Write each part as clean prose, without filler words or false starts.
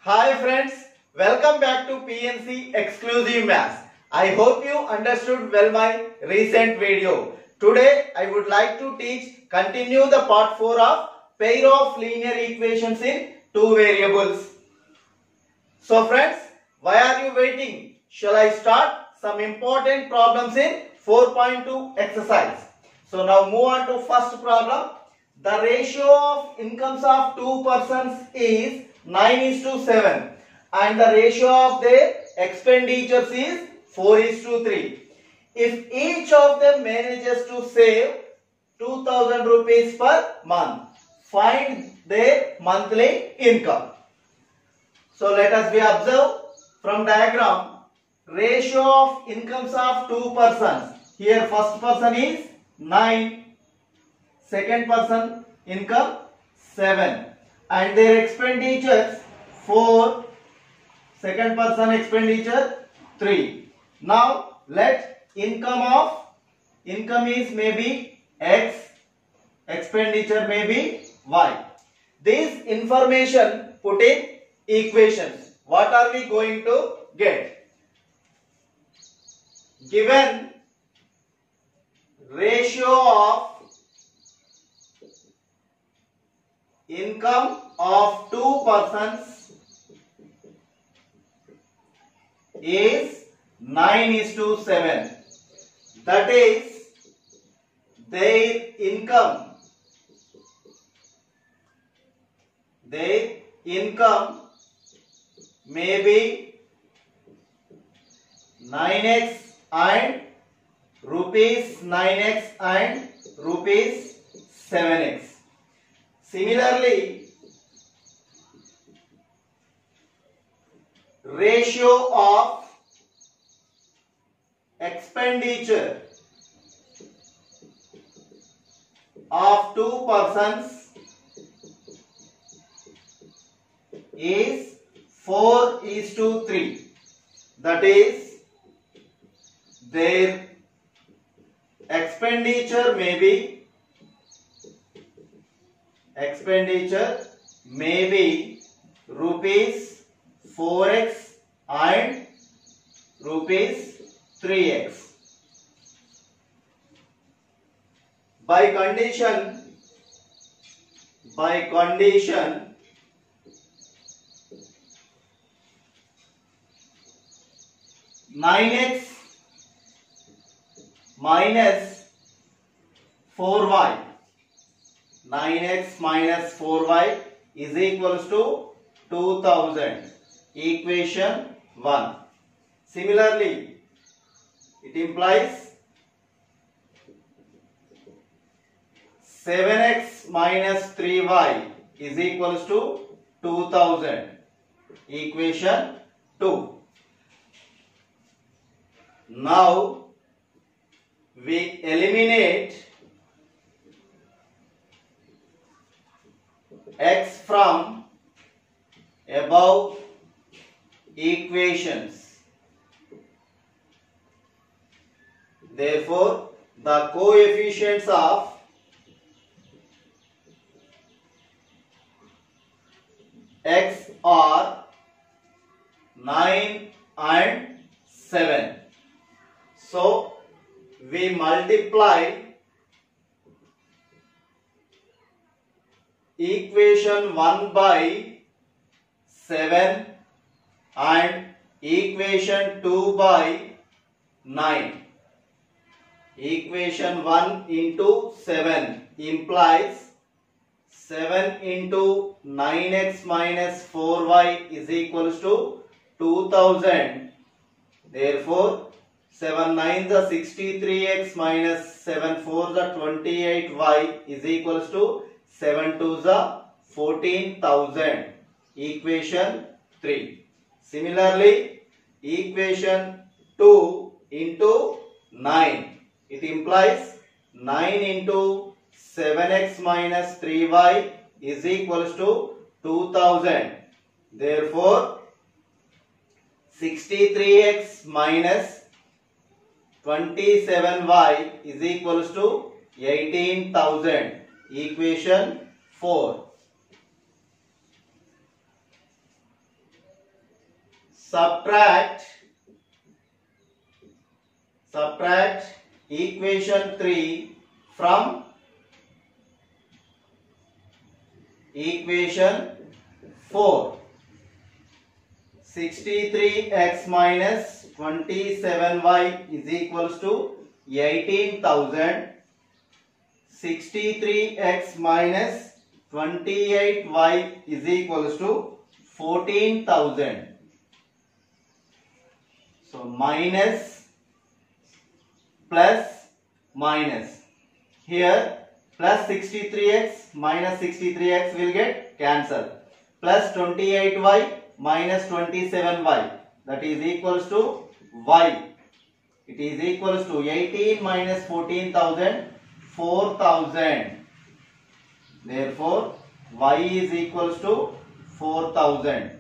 Hi friends, welcome back to PNC Exclusive Maths. I hope you understood well my recent video. Today I would like to continue the part 4 of pair of linear equations in two variables. So friends, why are you waiting? Shall I start some important problems in 4.2 exercise? So now move on to first problem. The ratio of incomes of two persons is 9:7 and the ratio of their expenditures is 4:3. If each of them manages to save 2000 rupees per month, find their monthly income. So let us be observe from diagram ratio of incomes of two persons. Here first person is 9, second person income 7 and their expenditures 4, second person expenditure 3. Now let income is maybe X, expenditure may be Y. This information put in equations. What are we going to get? Given ratio of income of two persons is 9:7. That is their income may be 9x and rupees 9x and rupees 7x. Similarly, ratio of expenditure of two persons is 4:3. That is their expenditure may be rupees 4x and rupees 3x. By condition 9x minus 4y. 9x minus 4y is equals to 2000. Equation 1. Similarly, it implies 7x minus 3y is equals to 2000. Equation 2. Now we eliminate x from above equations. Therefore, the coefficients of x are 9 and 7. So, we multiply equation 1 by 7 and equation 2 by 9. Equation 1 into 7 implies 7 into 9x minus 4y is equals to 2000. Therefore, 7 9 the 63x minus 7 4 the 28y is equals to 7 2 the 14,000. Equation 3. Similarly, equation 2 into 9. It implies 9 into 7x minus 3y is equals to 2000. Therefore, 63x minus 27y is equals to 18,000. Equation 4. subtract equation 3 from equation 4. 63x minus 27y is equals to 18,000. 63x minus 28y is equals to 14,000. So minus plus minus. Here plus 63x minus 63x will get cancelled. Plus 28y minus 27y, that is equals to y. It is equals to 18 minus 14,000, 4,000. Therefore, y is equals to 4,000.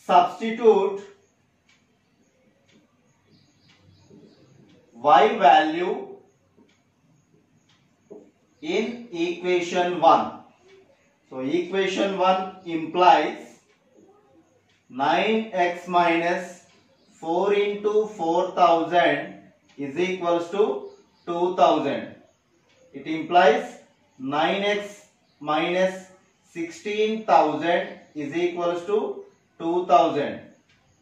Substitute y value in equation 1. So equation 1 implies 9x minus 4 into 4,000 is equals to 2,000. It implies 9x minus 16,000 is equals to 2,000.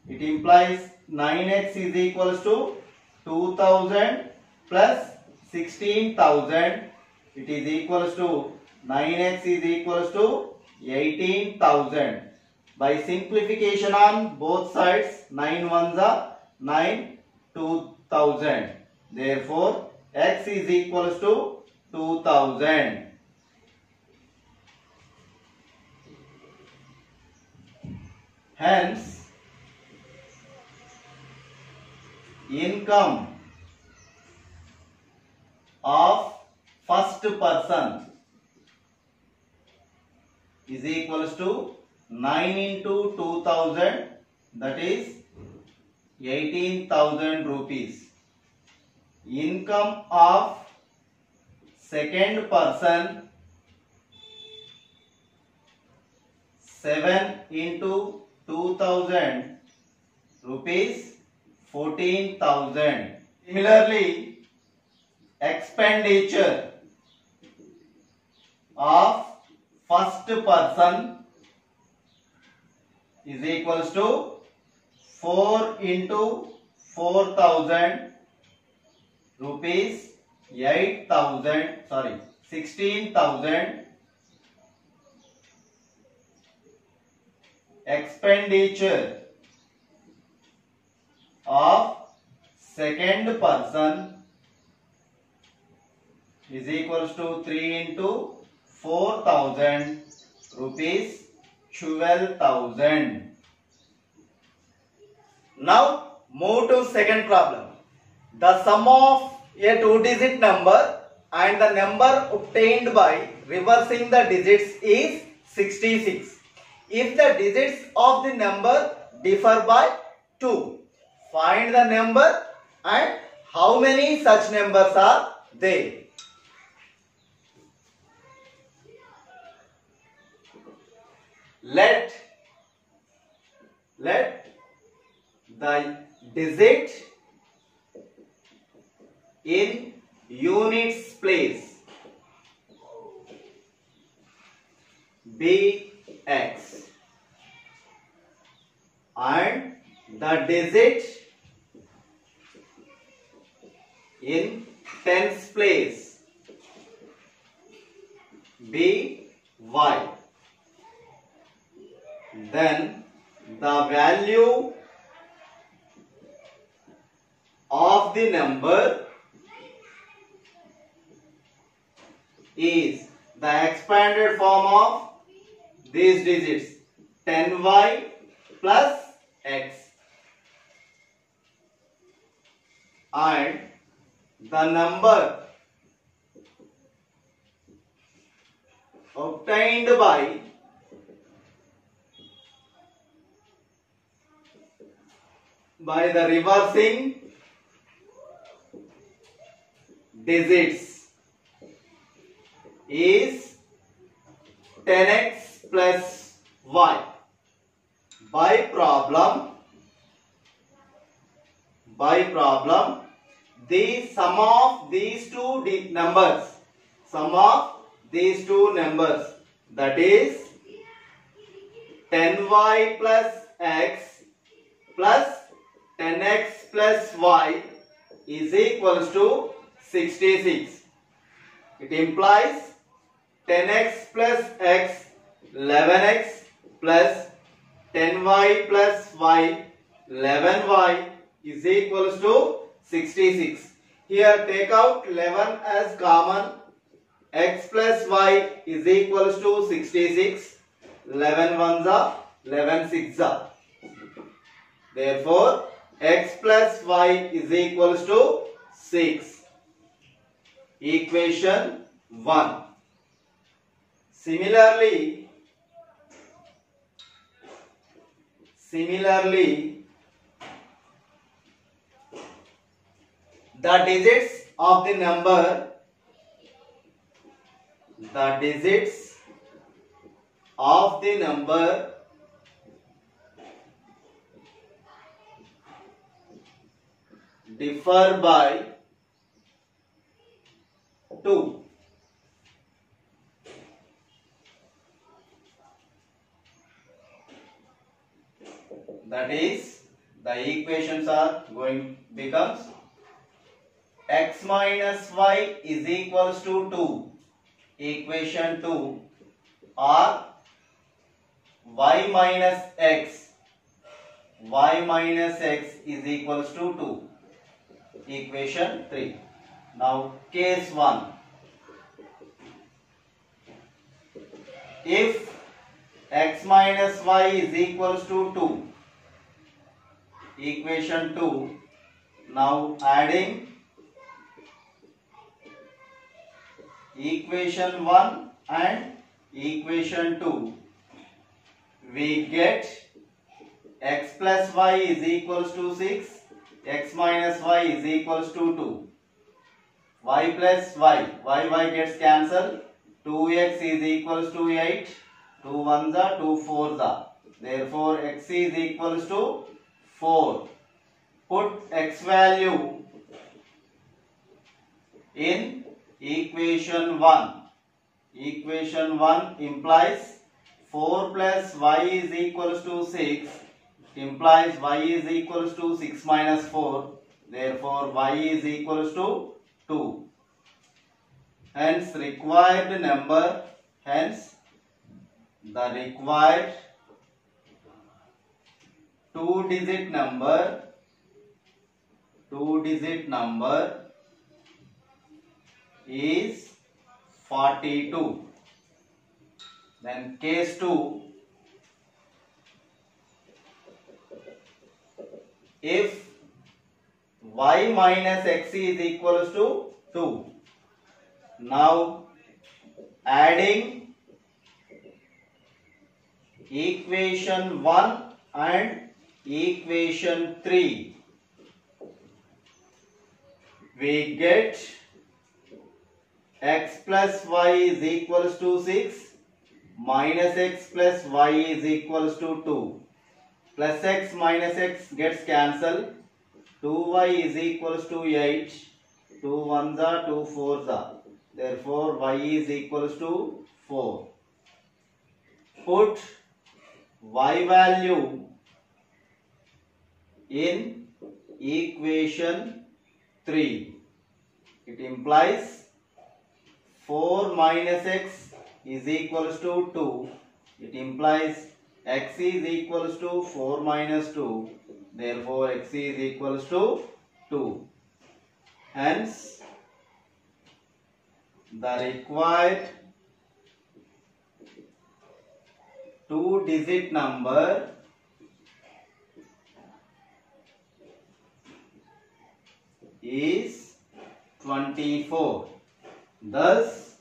It implies 9x is equals to 2,000 plus 16,000. It is equals to 9x is equals to 18,000. By simplification on both sides, 9 ones are 9, 2,000. Therefore, x is equals to 2,000. Hence, income of first person is equals to 9 into 2,000, that is 18,000 rupees. Income of second person 7 into 2,000 rupees, 14,000. Similarly, expenditure of first person is equals to 4 into 4,000 rupees, 16,000. Expenditure of second person is equals to 3 into 4,000 rupees, 12,000. Now move to second problem. The sum of a two-digit number and the number obtained by reversing the digits is 66. If the digits of the number differ by 2, find the number and how many such numbers are there. Let the digit in units place be x and the digit in tens place be y. Then the value of the number is the expanded form of these digits, 10y plus x, and the number obtained by the reversing digits is 10x plus y. by problem, the sum of these two numbers, that is 10y plus x plus 10x plus y is equals to 66. It implies 10x plus x, 11x plus 10y plus y, 11y is equals to 66. Here take out 11 as common. X plus y is equals to 66. 11 ones are 11 six are. Therefore, x plus y is equals to 6. Equation 1. Similarly, the digits of the number differ by 2. That is, the equations are becomes x minus y is equals to 2. Equation 2, or y minus x is equals to 2. Equation 3. Now case 1. If x minus y is equals to 2, equation 2, now adding equation 1 and equation 2, we get x plus y is equals to 6, x minus y is equals to 2. Y plus y gets cancelled. 2x is equals to 8. 2 1s are 2 4s are. Therefore, x is equals to 4. Put x value in equation 1. Equation 1 implies 4 plus y is equals to 6. Implies y is equals to 6 minus 4. Therefore, y is equals to 2. Hence, the required two-digit number is 42. Then case 2. If y minus x is equals to 2. Now adding equation 1 and equation 3, we get x plus y is equals to 6 minus x plus y is equals to 2. Plus x minus x gets cancelled. 2y is equals to 8. 2 1s are 2 4s are. Therefore, y is equals to 4. Put y value in equation 3. It implies 4 minus x is equals to 2. It implies x is equals to 4 minus 2. Therefore, x is equals to 2. Hence, the required two-digit number is 24. Thus,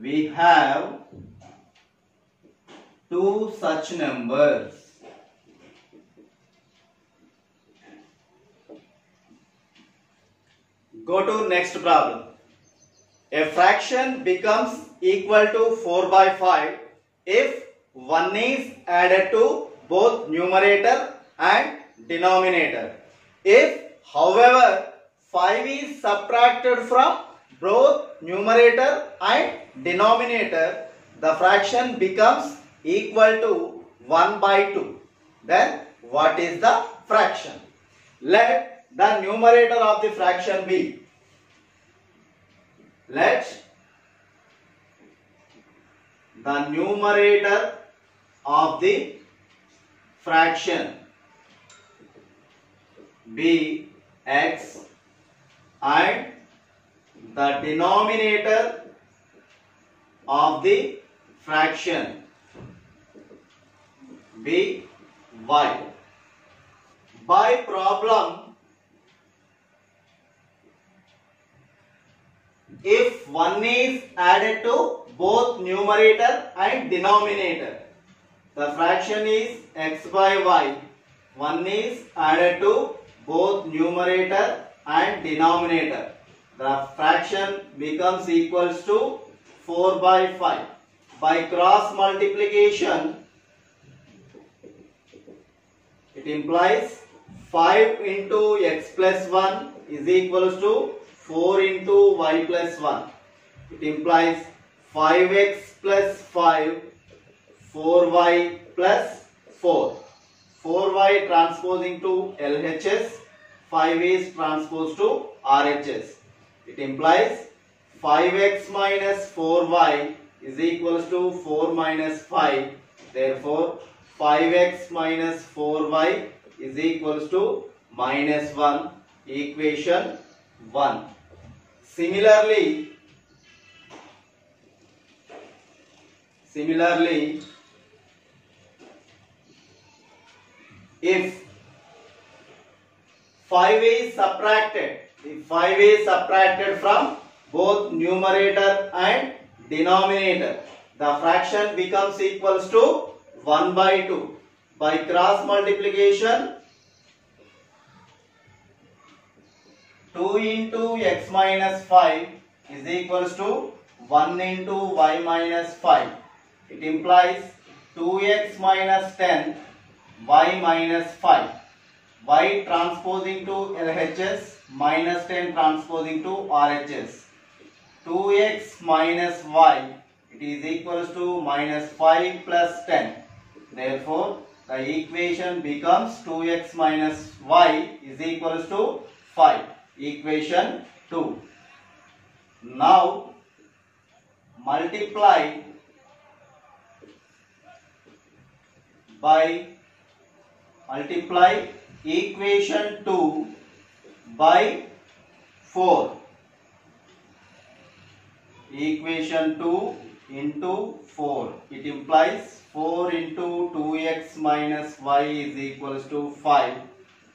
we have two such numbers. Go to next problem. A fraction becomes equal to 4 by 5 if 1 is added to both numerator and denominator. If, however, 5 is subtracted from both numerator and denominator, the fraction becomes equal to 1 by 2. Then what is the fraction? Let the numerator of the fraction be. Let the numerator of the fraction be x and the denominator of the fraction be y. By problem, if 1 is added to both numerator and denominator, the fraction is x by y. 1 is added to both numerator and denominator. The fraction becomes equals to 4 by 5. By cross multiplication, it implies 5 into x plus 1 is equals to 4 into y plus 1. It implies 5x plus 5, 4y plus 4. 4y transposing to LHS, 5 is transposed to RHS. It implies 5x minus 4y is equals to 4 minus 5. Therefore, 5x minus 4y is equals to minus 1. Equation 1. Similarly, if 5 is subtracted, from both numerator and denominator, the fraction becomes equals to 1 by 2. By cross multiplication, 2 into x minus 5 is equals to 1 into y minus 5. It implies 2x minus 10, y minus 5. Y transposing to LHS, minus 10 transposing to RHS. 2x minus y, it is equals to minus 5 plus 10. Therefore, the equation becomes 2x minus y is equals to 5. Equation 2. Now, multiply equation 2 by 4. Equation 2 into 4. It implies 4 into 2x minus y is equals to 5.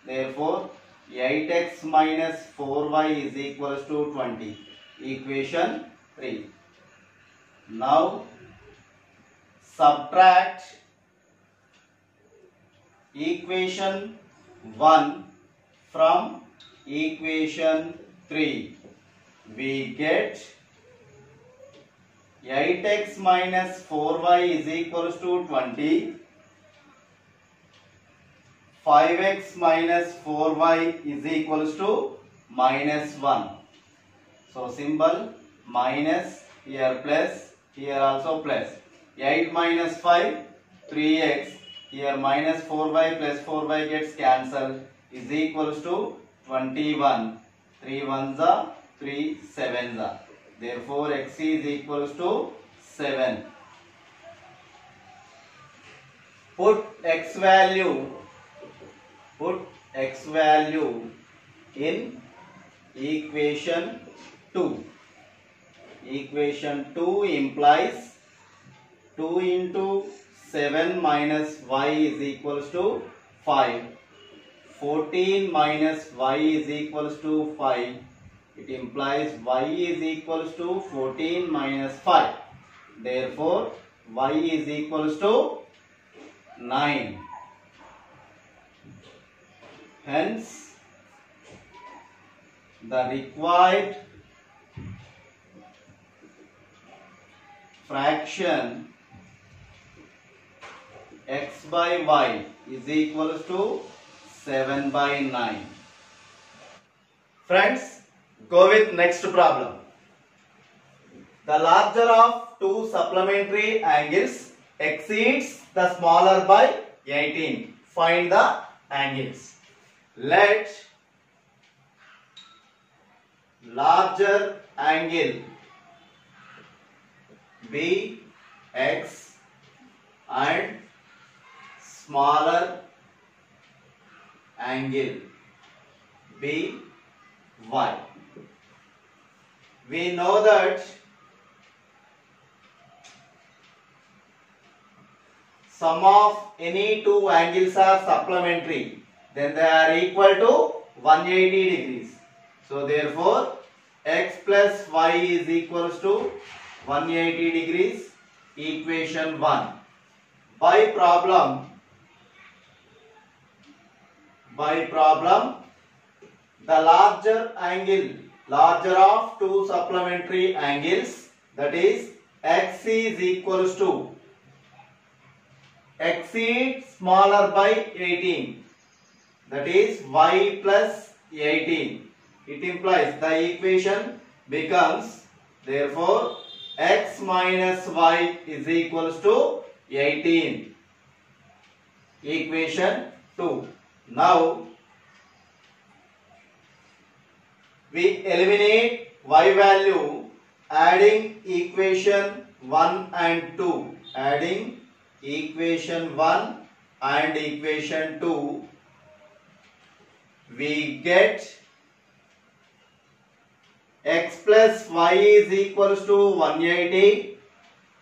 Therefore, 8x minus 4y is equals to 20. Equation 3. Now, subtract equation 1 from equation 3. We get 8x minus 4y is equals to 20. 5x minus 4y is equals to minus 1. So, symbol minus, here plus, here also plus. 8 minus 5, 3x. Here minus 4y plus 4y gets cancelled is equals to 21. 3 ones are 3 sevens are. Therefore, x is equals to 7. Put x value in equation 2. Equation 2 implies 2 into 7 minus y is equals to 5. 14 minus y is equals to 5. It implies y is equals to 14 minus 5. Therefore, y is equals to 9. Hence, the required fraction x by y is equals to 7 by 9. Friends, go with next problem. The larger of two supplementary angles exceeds the smaller by 18. Find the angles. Let larger angle be x and smaller angle be y. We know that sum of any two angles are supplementary, then they are equal to 180 degrees. So therefore x plus y is equals to 180 degrees, equation 1. By problem, the larger of two supplementary angles, that is x is equals to exceed smaller by 18, that is y plus 18. It implies the equation becomes, therefore x minus y is equals to 18. Equation 2. Now we eliminate y value adding equation 1 and 2. Adding equation 1 and equation 2, we get x plus y is equals to 180,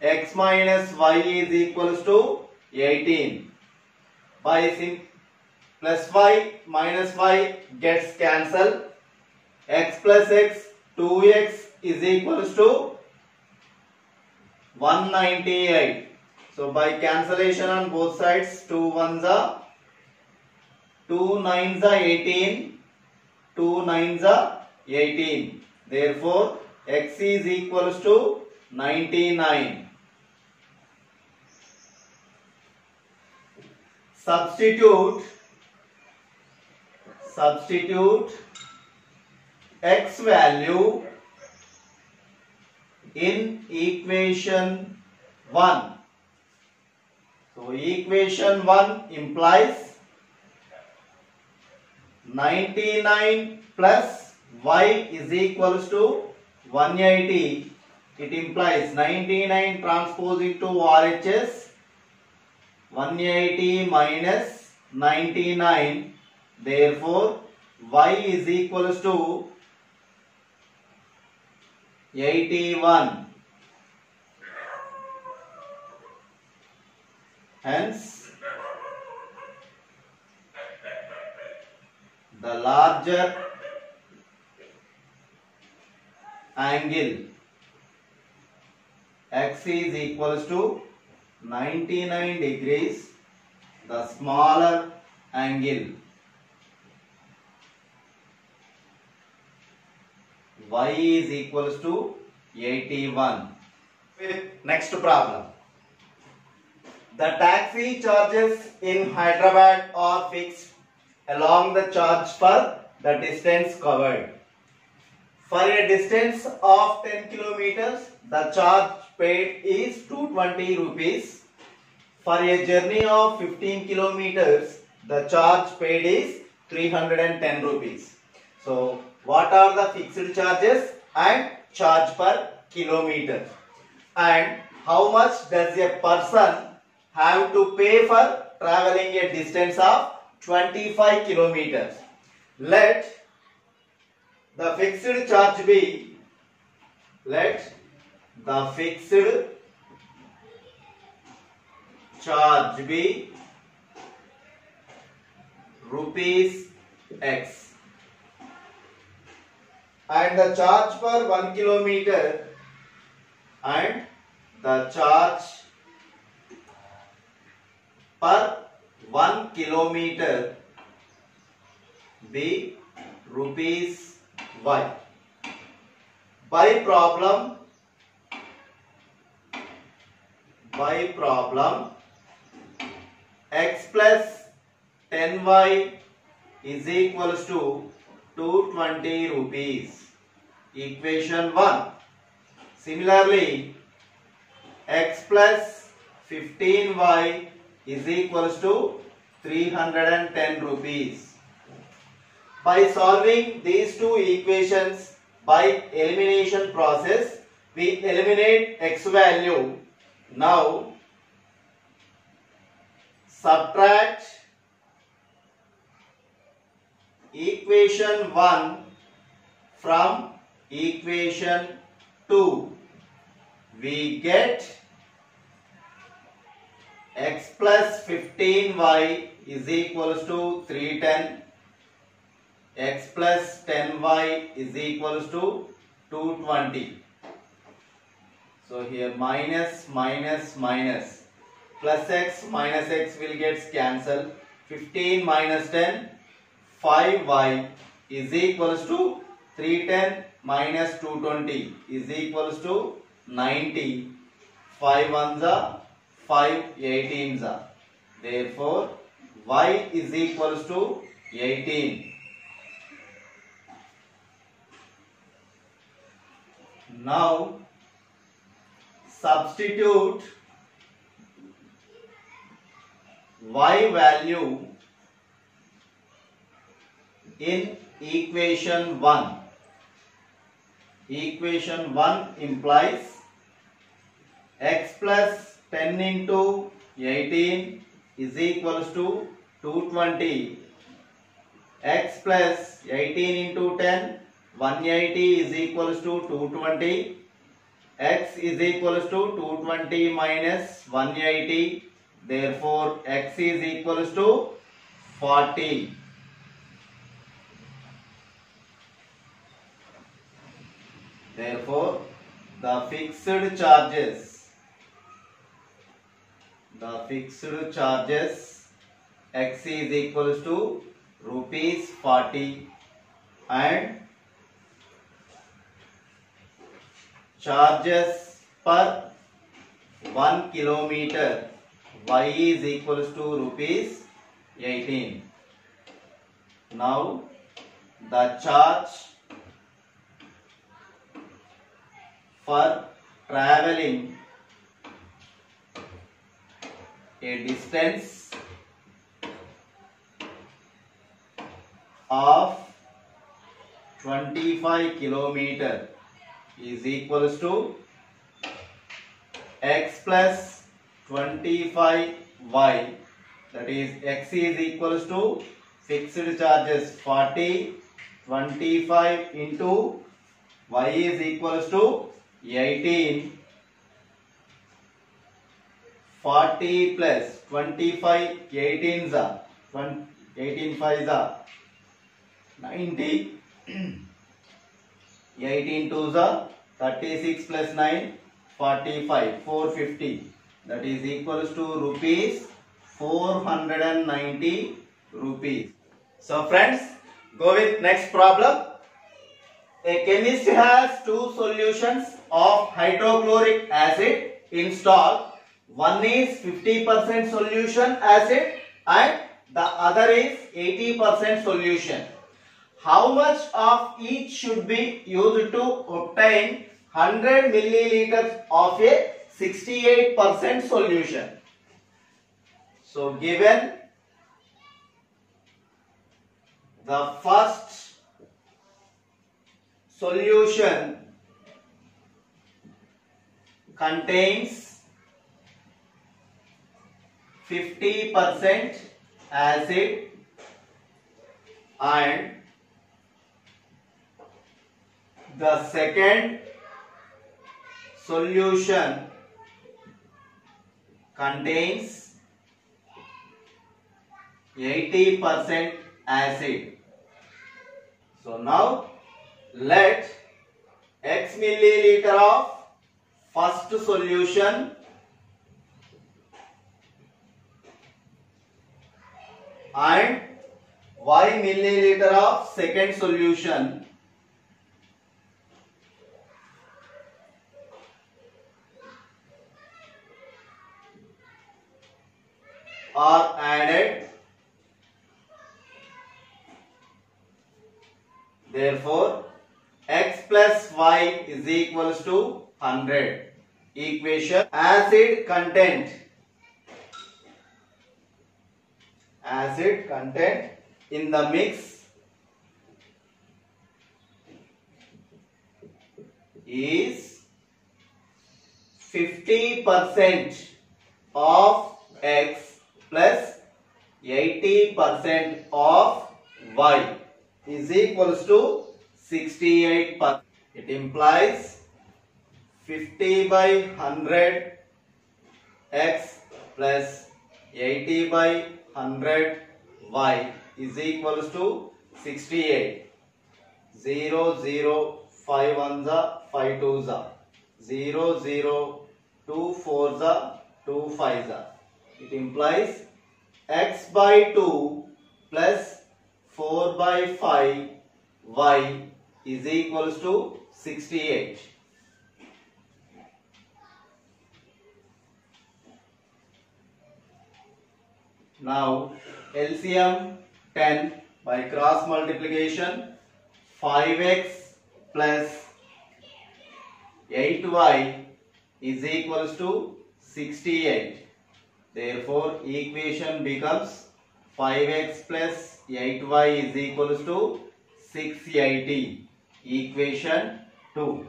x minus y is equals to 18. By plus y minus y gets cancelled. X plus x, 2x is equals to 198. So by cancellation on both sides, 2 1s are 2 9s are 18, 2 9s are 18. Therefore x is equals to 99. Substitute x value in equation 1. So equation 1 implies 99 plus y is equals to 180. It implies 99 transpose into RHS, 180 minus 99. Therefore y is equals to 81. Hence the larger angle x is equals to 99 degrees, the smaller angle y is equals to 81. Next problem. The taxi charges in Hyderabad are fixed along the charge for the distance covered. For a distance of 10 kilometers, the charge paid is 220 rupees. For a journey of 15 kilometers, the charge paid is 310 rupees. So, what are the fixed charges and charge per kilometer? And how much does a person have to pay for traveling a distance of 25 kilometers? Let the fixed charge be, rupees x, and the charge per 1 kilometer and the charge per 1 kilometer be rupees y. By problem, x plus 10y is equals to 220 rupees. Equation 1. Similarly, x plus 15y is equals to 310 rupees. By solving these two equations by elimination process, we eliminate x value. Now, subtract equation 1 from equation 2. We get x plus 15y is equals to 310. X plus 10y is equals to 220. So here minus minus minus. Plus x minus x will get cancelled. 15 minus 10, 5y is equals to 310 minus 220 is equals to 90. 5 ones are 5 18s are. Therefore, y is equals to 18. Now, substitute y value in equation 1. Equation 1 implies x plus 10 into 18 is equals to 220. X plus 18 into 10, 180 is equals to 220. X is equals to 220 minus 180. Therefore, x is equals to 40. Therefore, the fixed charges x is equals to rupees 40 and charges per 1 kilometer y is equals to rupees 18. Now the charge for traveling a distance of 25 kilometer is equals to x plus 25y, that is x is equals to fixed charges 40, 25 into y is equals to 18, 40 plus 25, 18s are 18 5s are 90, 18 2s are 36 plus 9, 45, 450, that is equals to rupees 490 rupees. So friends, go with next problem. A chemist has two solutions of hydrochloric acid in stock. One is 50% solution acid and the other is 80% solution. How much of each should be used to obtain 100 milliliters of a 68% solution? So given the first solution contains 50% acid and the second solution contains 80% acid. So now let x milliliter of first solution and y milliliter of second solution are added. Therefore, x plus y is equals to 100. Equation acid content in the mix is 50% of x plus 80% of y is equals to 68%. It implies 50 by 100 x plus 80 by 100 y is equals to 68. 0, 0, 5 1s are 5 2s are 0, 0, 2 4s are 2 5s are. It implies x by 2 plus 4 by 5 y is equals to 68. Now LCM 10 by cross multiplication, 5x plus 8y is equals to 68. Therefore equation becomes 5x plus 8y is equals to 680. Equation 2.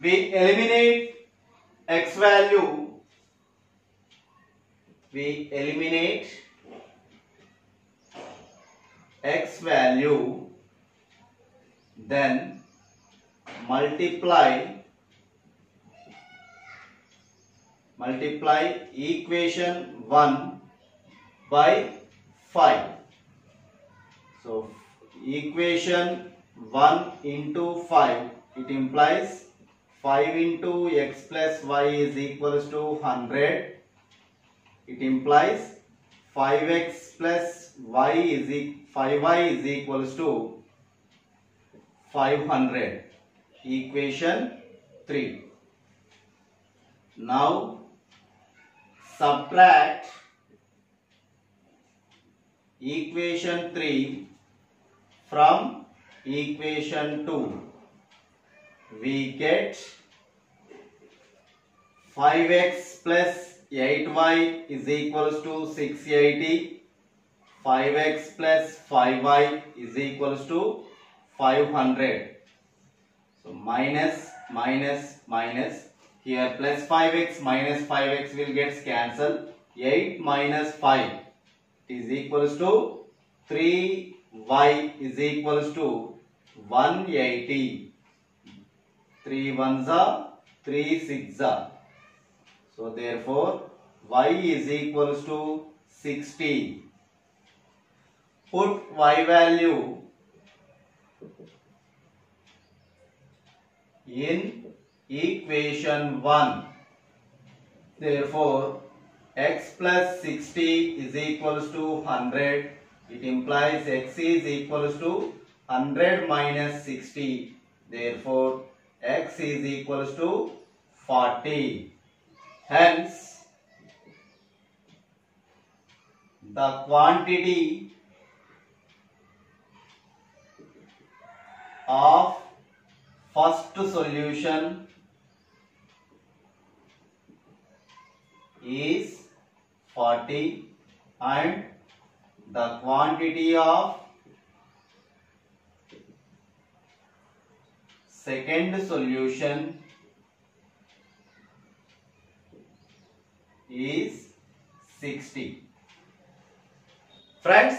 We eliminate x value. We eliminate x value, then multiply equation 1 by 5. So equation 1 into 5, it implies 5 into x plus y is equals to 100. It implies 5x plus y is 5y is equals to 500. Equation 3. Now subtract equation 3 from equation 2. We get 5x plus 8y is equals to 680. 5x plus 5y is equals to 500. So minus, minus, minus. Here plus 5x minus 5x will get cancelled. 8 minus 5 is equals to 3y is equals to 180. 3 1s are 3 6s are. So therefore y is equals to 60. Put y value in equation 1. Therefore x plus 60 is equals to 100. It implies x is equals to 100 minus 60. Therefore x is equals to 40. Hence, the quantity of first solution is 40 and the quantity of second solution is 60. Friends,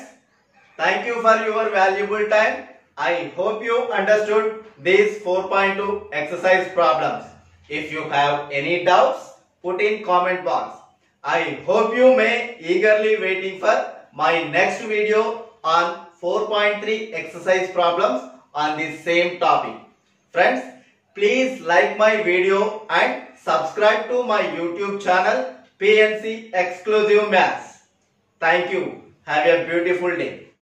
thank you for your valuable time. I hope you understood these 4.2 exercise problems. If you have any doubts, put in comment box. I hope you may eagerly waiting for my next video on 4.3 exercise problems on the same topic. Friends, please like my video and subscribe to my YouTube channel PNC Exclusive Maths. Thank you. Have a beautiful day.